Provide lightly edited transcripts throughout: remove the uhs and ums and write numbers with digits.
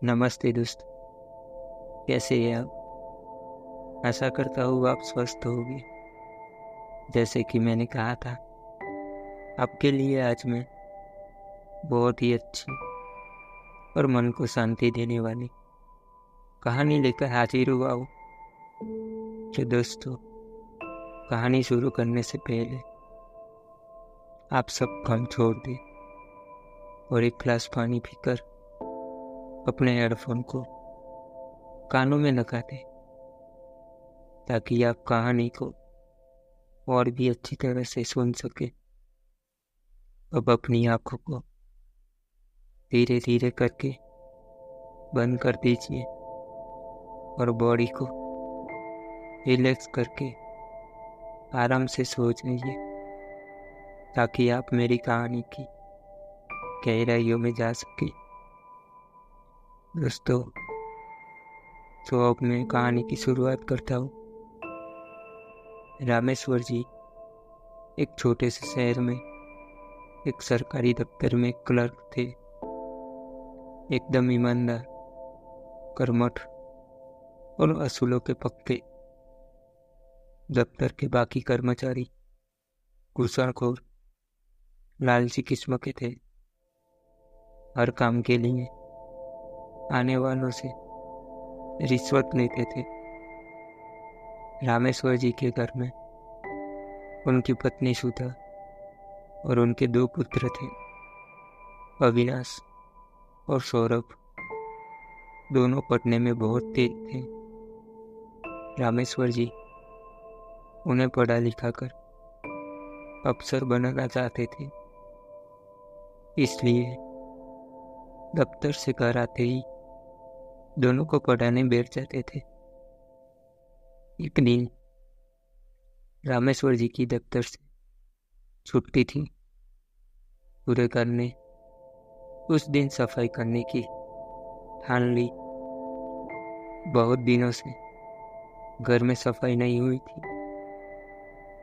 नमस्ते दोस्त। कैसे हैं आप? आशा करता हूँ आप स्वस्थ होंगे। जैसे कि मैंने कहा था, आपके लिए आज मैं बहुत ही अच्छी और मन को शांति देने वाली कहानी लेकर हाजिर हुआ हूँ। तो दोस्तों, कहानी शुरू करने से पहले आप सब काम छोड़ दें और एक गिलास पानी पीकर अपने हेडफोन को कानों में लगा दें, ताकि आप कहानी को और भी अच्छी तरह से सुन सके। अब अपनी आंखों को धीरे धीरे करके बंद कर दीजिए और बॉडी को रिलैक्स करके आराम से सो जाइए, ताकि आप मेरी कहानी की गहराइयों में जा सके। दोस्तों, तो अब मैं कहानी की शुरुआत करता हूँ। रामेश्वर जी एक छोटे से शहर में एक सरकारी दफ्तर में क्लर्क थे। एकदम ईमानदार, कर्मठ और असूलों के पक्के। दफ्तर के बाकी कर्मचारी घूसखोर, लालची किस्म के थे। हर काम के लिए आने वालों से रिश्वत लेते थे। रामेश्वर जी के घर में उनकी पत्नी सुधा और उनके 2 पुत्र थे, अविनाश और सौरभ। दोनों पढ़ने में बहुत तेज थे। रामेश्वर जी उन्हें पढ़ा लिखा कर अफसर बनाना चाहते थे, इसलिए दफ्तर से घर आते ही दोनों को पढ़ाने बैठ जाते थे। एक दिन रामेश्वर जी की दफ्तर से छुट्टी थी। पूरे घर ने उस दिन सफाई करने की ठान ली। बहुत दिनों से घर में सफाई नहीं हुई थी।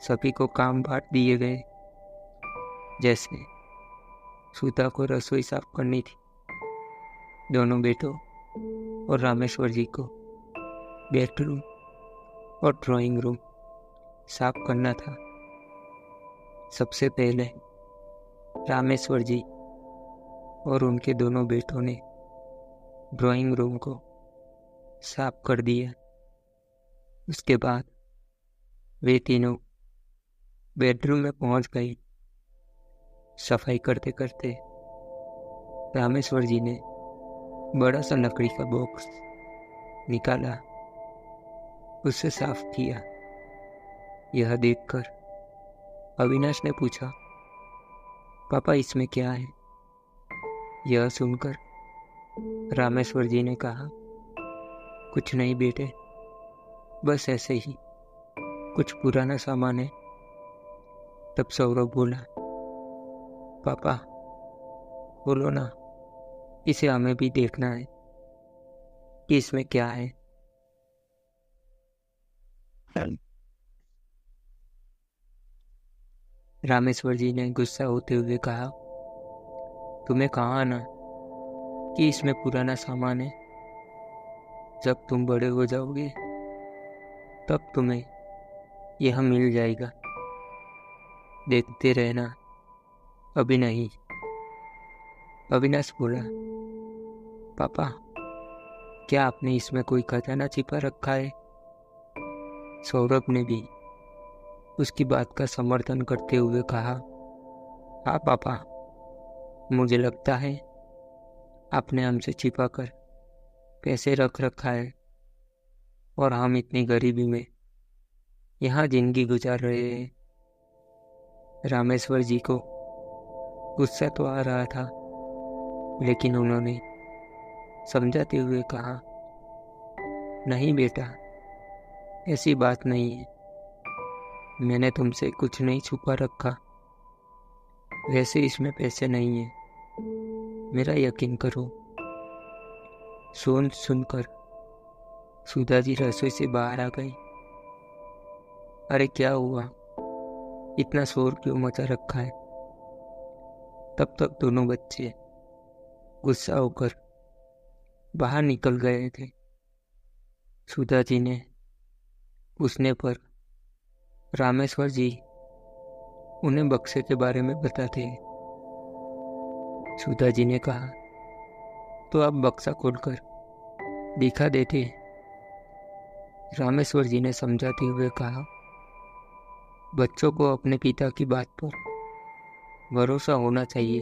सभी को काम बांट दिए गए। जैसे सुधा को रसोई साफ करनी थी, दोनों बेटों और रामेश्वर जी को बेडरूम और ड्राइंग रूम साफ करना था। सबसे पहले रामेश्वर जी और उनके दोनों बेटों ने ड्राइंग रूम को साफ कर दिया। उसके बाद वे तीनों बेडरूम में पहुंच गई। सफाई करते करते रामेश्वर जी ने बड़ा सा लकड़ी का बॉक्स निकाला, उसे साफ किया। यह देखकर अविनाश ने पूछा, पापा इसमें क्या है? यह सुनकर रामेश्वर जी ने कहा, कुछ नहीं बेटे, बस ऐसे ही कुछ पुराना सामान है। तब सौरभ बोला, पापा बोलो ना, इसे हमें भी देखना है कि इसमें क्या है। रामेश्वर जी ने गुस्सा होते हुए कहा, तुम्हें कहाँ आना कि इसमें पुराना सामान है। जब तुम बड़े हो जाओगे तब तुम्हें यह मिल जाएगा, देखते रहना, अभी नहीं। अविनाश बोला, पापा क्या आपने इसमें कोई खजाना छिपा रखा है? सौरभ ने भी उसकी बात का समर्थन करते हुए कहा, हाँ पापा, मुझे लगता है आपने हमसे छिपा कर पैसे रख रखा है और हम इतनी गरीबी में यहाँ जिंदगी गुजार रहे हैं। रामेश्वर जी को गुस्सा तो आ रहा था, लेकिन उन्होंने समझाते हुए कहा, नहीं बेटा, ऐसी बात नहीं है। मैंने तुमसे कुछ नहीं छुपा रखा। वैसे इसमें पैसे नहीं है, मेरा यकीन करो। सुनकर सुधा जी रसोई से बाहर आ गई। अरे क्या हुआ, इतना शोर क्यों मचा रखा है? तब तक दोनों बच्चे गुस्सा होकर बाहर निकल गए थे। सुधा जी ने पूछने पर रामेश्वर जी उन्हें बक्से के बारे में बताते हैं। सुधा जी ने कहा, तो आप बक्सा खोलकर दिखा देते। रामेश्वर जी ने समझाते हुए कहा, बच्चों को अपने पिता की बात पर भरोसा होना चाहिए।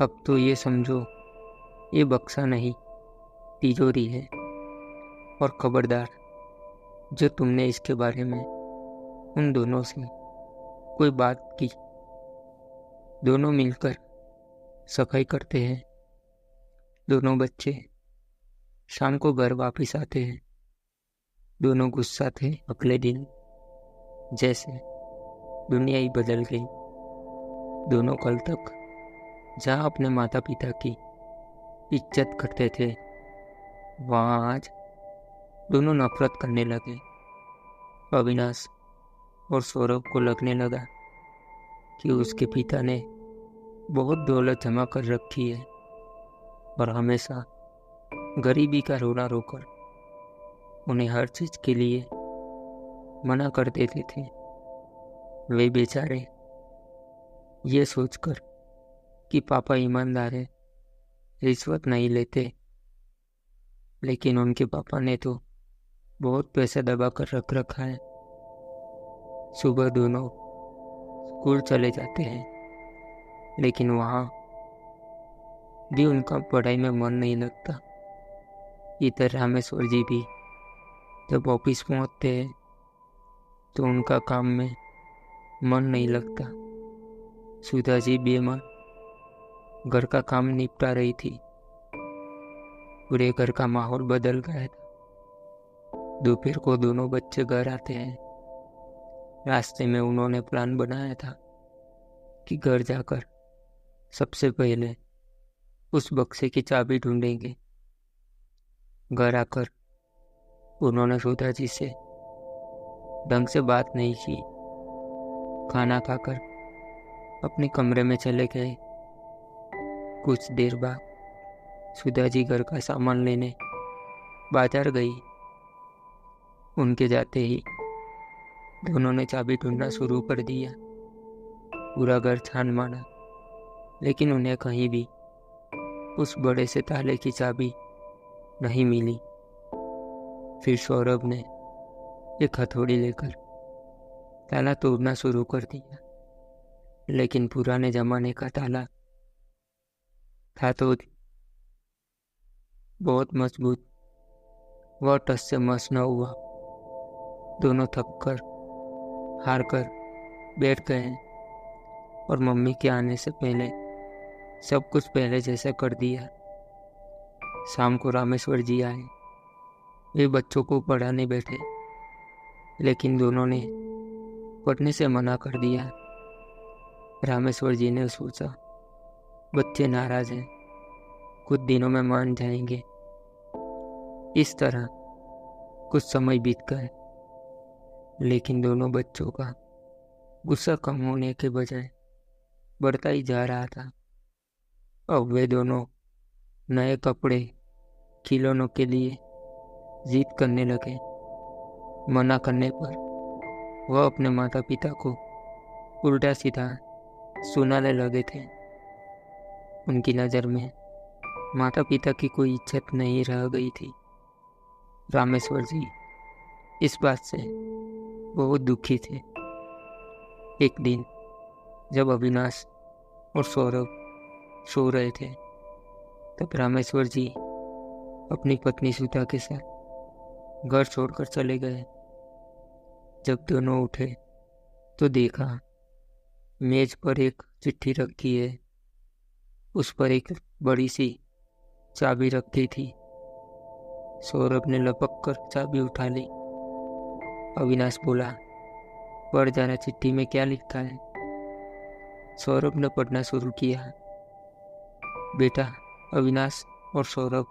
अब तो ये समझो, ये बक्सा नहीं तिजोरी है। और खबरदार, जो तुमने इसके बारे में उन दोनों से कोई बात की, दोनों मिलकर सफाई करते हैं। दोनों बच्चे शाम को घर वापस आते हैं। दोनों गुस्सा थे। अगले दिन जैसे दुनिया ही बदल गई। दोनों कल तक जहाँ अपने माता पिता की इज्जत करते थे, वहाँ आज दोनों नफरत करने लगे। अविनाश और सौरभ को लगने लगा कि उसके पिता ने बहुत दौलत जमा कर रखी है और हमेशा गरीबी का रोना रोकर उन्हें हर चीज के लिए मना कर देते थे। वे बेचारे ये सोचकर कि पापा ईमानदार है, रिश्वत नहीं लेते, लेकिन उनके पापा ने तो बहुत पैसा दबा कर रख रखा है। सुबह दोनों स्कूल चले जाते हैं, लेकिन वहाँ भी उनका पढ़ाई में मन नहीं लगता। इधर रामेश्वर जी भी जब ऑफिस पहुँचते हैं तो उनका काम में मन नहीं लगता। सुधा जी बेमन घर का काम निपटा रही थी। पूरे घर का माहौल बदल गया था। दोपहर को दोनों बच्चे घर आते हैं। रास्ते में उन्होंने प्लान बनाया था कि घर जाकर सबसे पहले उस बक्से की चाबी ढूंढेंगे। घर आकर उन्होंने सुधा जी से ढंग से बात नहीं की। खाना खाकर अपने कमरे में चले गए। कुछ देर बाद सुधा जी घर का सामान लेने बाजार गई। उनके जाते ही दोनों ने चाबी ढूंढना शुरू कर दिया। पूरा घर छान मारा, लेकिन उन्हें कहीं भी उस बड़े से ताले की चाबी नहीं मिली। फिर सौरभ ने एक हथौड़ी लेकर ताला तोड़ना शुरू कर दिया, लेकिन पुराने जमाने का ताला था तो बहुत मजबूत। वह टस से मस न हुआ। दोनों थक कर हार कर बैठ गए और मम्मी के आने से पहले सब कुछ पहले जैसा कर दिया। शाम को रामेश्वर जी आए। वे बच्चों को पढ़ाने बैठे, लेकिन दोनों ने पढ़ने से मना कर दिया। रामेश्वर जी ने सोचा, बच्चे नाराज हैं, कुछ दिनों में मान जाएंगे। इस तरह कुछ समय बीत गए, लेकिन दोनों बच्चों का गुस्सा कम होने के बजाय बढ़ता ही जा रहा था। अब वे दोनों नए कपड़े, खिलौनों के लिए जिद करने लगे। मना करने पर वह अपने माता पिता को उल्टा सीधा सुनाने लगे थे। उनकी नज़र में माता पिता की कोई इज्जत नहीं रह गई थी। रामेश्वर जी इस बात से बहुत दुखी थे। एक दिन जब अविनाश और सौरभ सो रहे थे, तब रामेश्वर जी अपनी पत्नी सुधा के साथ घर छोड़कर चले गए। जब दोनों उठे तो देखा मेज पर एक चिट्ठी रखी है। उस पर एक बड़ी सी चाबी रखी थी। सौरभ ने लपक कर चाबी उठा ली। अविनाश बोला, पढ़ जाना, चिट्ठी में क्या लिखा है। सौरभ ने पढ़ना शुरू किया। बेटा अविनाश और सौरभ,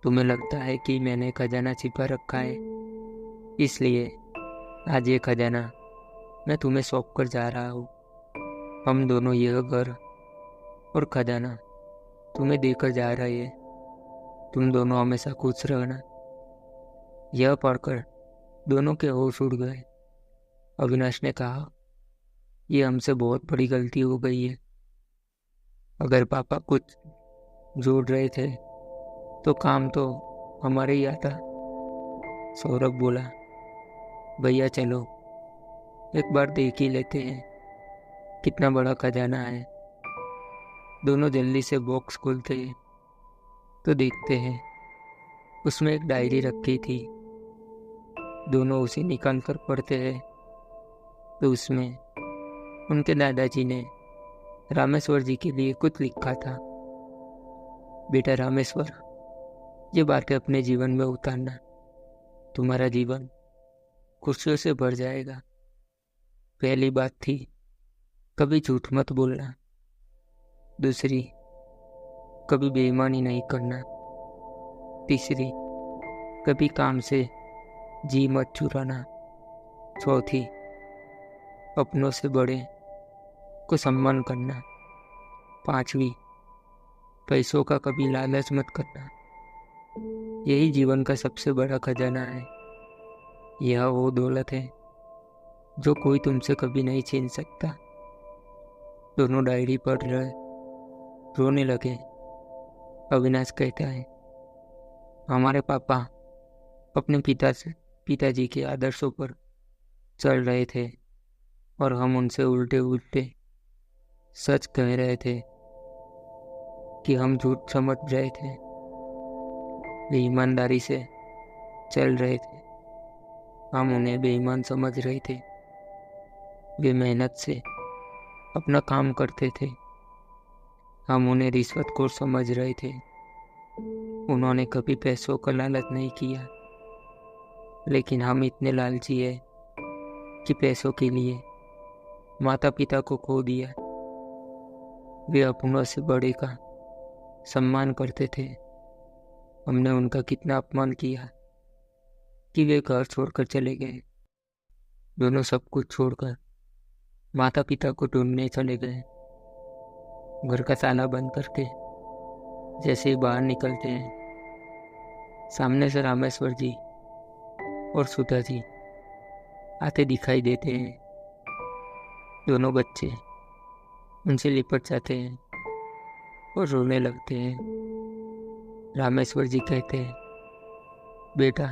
तुम्हें लगता है कि मैंने खजाना छिपा रखा है, इसलिए आज ये खजाना मैं तुम्हें सौंप कर जा रहा हूँ। हम दोनों यह घर और खजाना तुम्हें देकर जा रहे हैं। तुम दोनों हमेशा खुश रहना। यह पढ़कर दोनों के होश उड़ गए। अविनाश ने कहा, ये हमसे बहुत बड़ी गलती हो गई है। अगर पापा कुछ जोड़ रहे थे तो काम तो हमारे ही आता। सौरभ बोला, भैया चलो एक बार देख ही लेते हैं कितना बड़ा खजाना है। दोनों जल्दी से बॉक्स खोलते हैं तो देखते हैं उसमें एक डायरी रखी थी। दोनों उसे निकाल कर पढ़ते हैं तो उसमें उनके दादाजी ने रामेश्वर जी के लिए कुछ लिखा था। बेटा रामेश्वर, ये बातें अपने जीवन में उतारना, तुम्हारा जीवन खुशियों से भर जाएगा। पहली बात थी, कभी झूठ मत बोलना। दूसरी, कभी बेईमानी नहीं करना। तीसरी, कभी काम से जी मत चुराना। चौथी, अपनों से बड़े को सम्मान करना। पांचवी, पैसों का कभी लालच मत करना। यही जीवन का सबसे बड़ा खजाना है। यह वो दौलत है जो कोई तुमसे कभी नहीं छीन सकता। दोनों डायरी पढ़ रहे रोने लगे। अविनाश कहता है, हमारे पापा अपने पिताजी के आदर्शों पर चल रहे थे और हम उनसे उल्टे उल्टे सच कह रहे थे कि हम झूठ समझ रहे थे। वे ईमानदारी से चल रहे थे, हम उन्हें बेईमान समझ रहे थे। वे मेहनत से अपना काम करते थे, हम उन्हें रिश्वतखोर समझ रहे थे। उन्होंने कभी पैसों का लालच नहीं किया, लेकिन हम इतने लालची है कि पैसों के लिए माता पिता को खो दिया। वे अपनों से बड़े का सम्मान करते थे। हमने उनका कितना अपमान किया कि वे घर छोड़कर चले गए। दोनों सब कुछ छोड़कर माता पिता को ढूंढने चले गए। घर का ताला बंद करके जैसे ही बाहर निकलते हैं, सामने से रामेश्वर जी और सुधा जी आते दिखाई देते हैं। दोनों बच्चे उनसे लिपट जाते हैं और रोने लगते हैं। रामेश्वर जी कहते हैं, बेटा,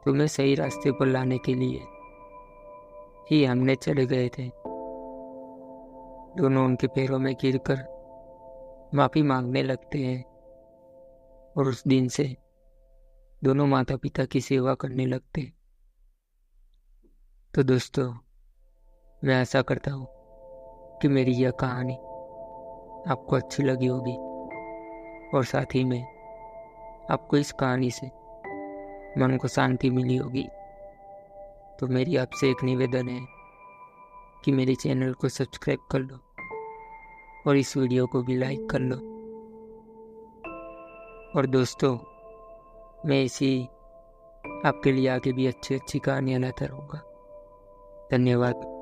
तुम्हें सही रास्ते पर लाने के लिए ही हमने चले गए थे। दोनों उनके पैरों में गिरकर माफी मांगने लगते हैं और उस दिन से दोनों माता पिता की सेवा करने लगते। तो दोस्तों, मैं आशा करता हूँ कि मेरी यह कहानी आपको अच्छी लगी होगी और साथ ही में आपको इस कहानी से मन को शांति मिली होगी। तो मेरी आपसे एक निवेदन है कि मेरे चैनल को सब्सक्राइब कर लो और इस वीडियो को भी लाइक कर लो। और दोस्तों, मैं इसी आपके लिए आगे भी अच्छी अच्छी कहानियाँ लाता रहूँगा। धन्यवाद।